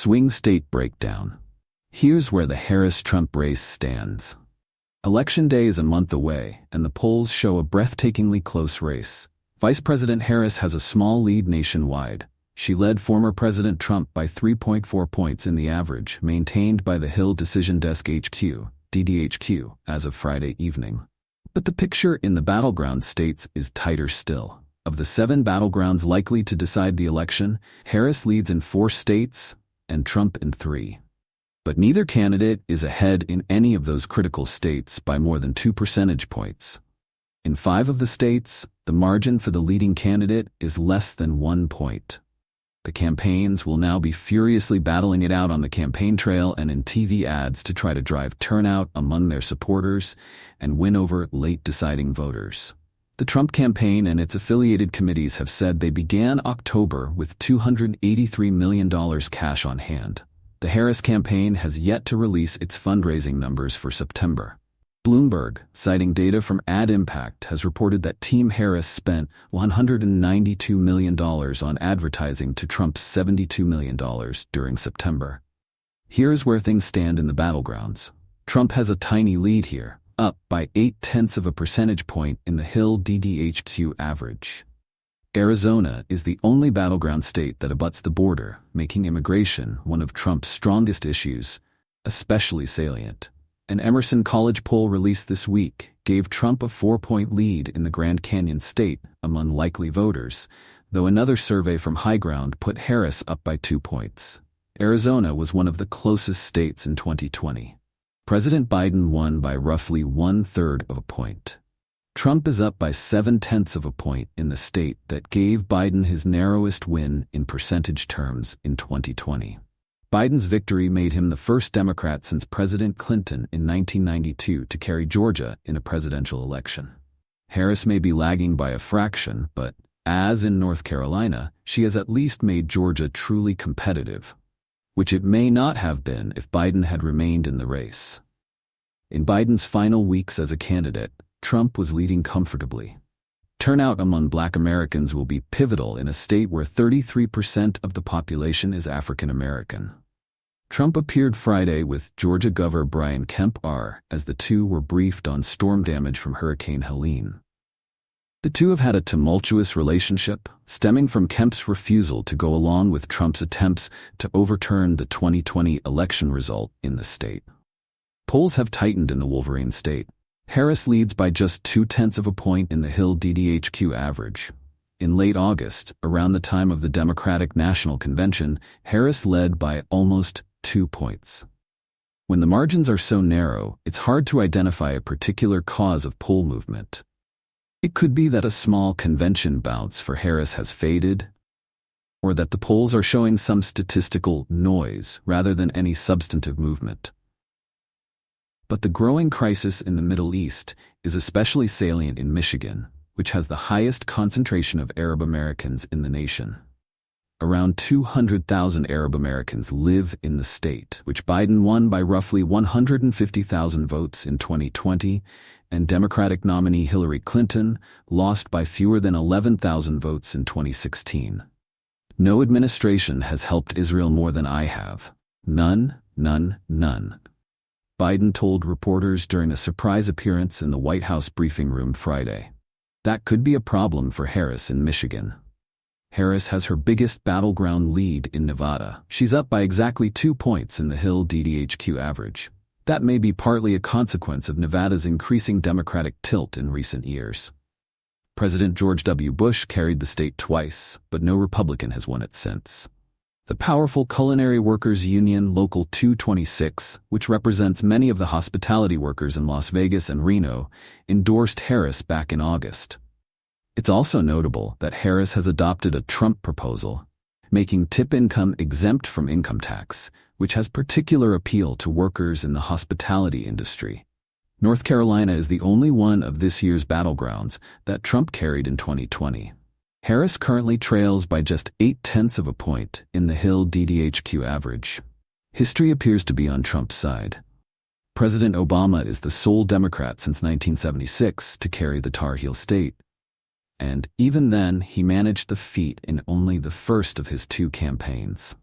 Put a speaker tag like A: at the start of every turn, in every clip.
A: Swing State Breakdown. Here's where the Harris-Trump race stands. Election day is a month away, and the polls show a breathtakingly close race. Vice President Harris has a small lead nationwide. She led former President Trump by 3.4 points in the average, maintained by the Hill Decision Desk HQ, DDHQ, as of Friday evening. But the picture in the battleground states is tighter still. Of the 7 battlegrounds likely to decide the election, Harris leads in 4 states and Trump in 3. But neither candidate is ahead in any of those critical states by more than 2 percentage points. In 5 of the states, the margin for the leading candidate is less than 1 point. The campaigns will now be furiously battling it out on the campaign trail and in TV ads to try to drive turnout among their supporters and win over late deciding voters. The Trump campaign and its affiliated committees have said they began October with $283 million cash on hand. The Harris campaign has yet to release its fundraising numbers for September. Bloomberg, citing data from unpack, has reported that Team Harris spent $192 million on advertising to Trump's $72 million during September. Here's where things stand in the battlegrounds. Trump has a tiny lead here, up by 0.8 of a percentage point in the Hill DDHQ average. Arizona is the only battleground state that abuts the border, making immigration one of Trump's strongest issues, especially salient. An Emerson College poll released this week gave Trump a 4-point lead in the Grand Canyon state among likely voters, though another survey from High Ground put Harris up by 2 points. Arizona was one of the closest states in 2020. President Biden won by roughly 1/3 of a point. Trump is up by 0.7 of a point in the state that gave Biden his narrowest win in percentage terms in 2020. Biden's victory made him the first Democrat since President Clinton in 1992 to carry Georgia in a presidential election. Harris may be lagging by a fraction, but, as in North Carolina, she has at least made Georgia truly competitive, which it may not have been if Biden had remained in the race. In Biden's final weeks as a candidate, Trump was leading comfortably. Turnout among Black Americans will be pivotal in a state where 33% of the population is African American. Trump appeared Friday with Georgia Governor Brian Kemp as the two were briefed on storm damage from Hurricane Helene. The two have had a tumultuous relationship, stemming from Kemp's refusal to go along with Trump's attempts to overturn the 2020 election result in the state. Polls have tightened in the Wolverine state. Harris leads by just 0.2 of a point in the Hill DDHQ average. In late August, around the time of the Democratic National Convention, Harris led by almost 2 points. When the margins are so narrow, it's hard to identify a particular cause of poll movement. It could be that a small convention bounce for Harris has faded, or that the polls are showing some statistical noise rather than any substantive movement. But the growing crisis in the Middle East is especially salient in Michigan, which has the highest concentration of Arab Americans in the nation. Around 200,000 Arab Americans live in the state, which Biden won by roughly 150,000 votes in 2020, and Democratic nominee Hillary Clinton lost by fewer than 11,000 votes in 2016. No administration has helped Israel more than I have. None. Biden told reporters during a surprise appearance in the White House briefing room Friday. That could be a problem for Harris in Michigan. Harris has her biggest battleground lead in Nevada. She's up by exactly 2 points in the Hill DDHQ average. That may be partly a consequence of Nevada's increasing Democratic tilt in recent years. President George W. Bush carried the state twice, but no Republican has won it since. The powerful Culinary Workers Union Local 226, which represents many of the hospitality workers in Las Vegas and Reno, endorsed Harris back in August. It's also notable that Harris has adopted a Trump proposal, making tip income exempt from income tax, which has particular appeal to workers in the hospitality industry. North Carolina is the only one of this year's battlegrounds that Trump carried in 2020. Harris currently trails by just 0.8 of a point in the Hill DDHQ average. History appears to be on Trump's side. President Obama is the sole Democrat since 1976 to carry the Tar Heel state. And even then, he managed the feat in only the first of his 2 campaigns.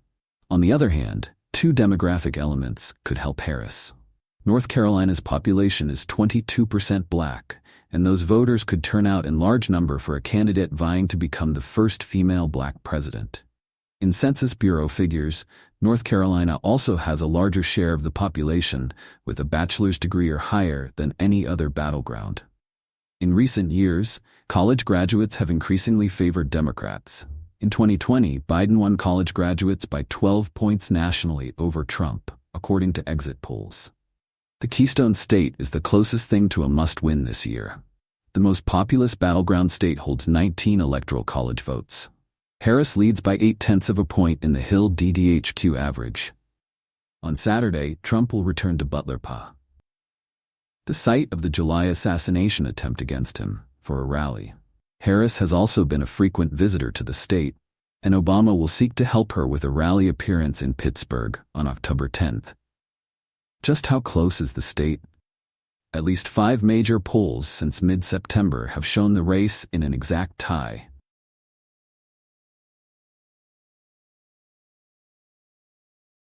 A: On the other hand, two demographic elements could help Harris. North Carolina's population is 22% black, and those voters could turn out in large number for a candidate vying to become the first female black president. In Census Bureau figures, North Carolina also has a larger share of the population with a bachelor's degree or higher than any other battleground. In recent years, college graduates have increasingly favored Democrats. In 2020, Biden won college graduates by 12 points nationally over Trump, according to exit polls. The Keystone State is the closest thing to a must-win this year. The most populous battleground state holds 19 electoral college votes. Harris leads by 0.8 of a point in the Hill DDHQ average. On Saturday, Trump will return to Butler Pa, the site of the July assassination attempt against him, for a rally. Harris has also been a frequent visitor to the state, and Obama will seek to help her with a rally appearance in Pittsburgh on October 10th. Just how close is the state? At least 5 major polls since mid-September have shown the race in an exact tie.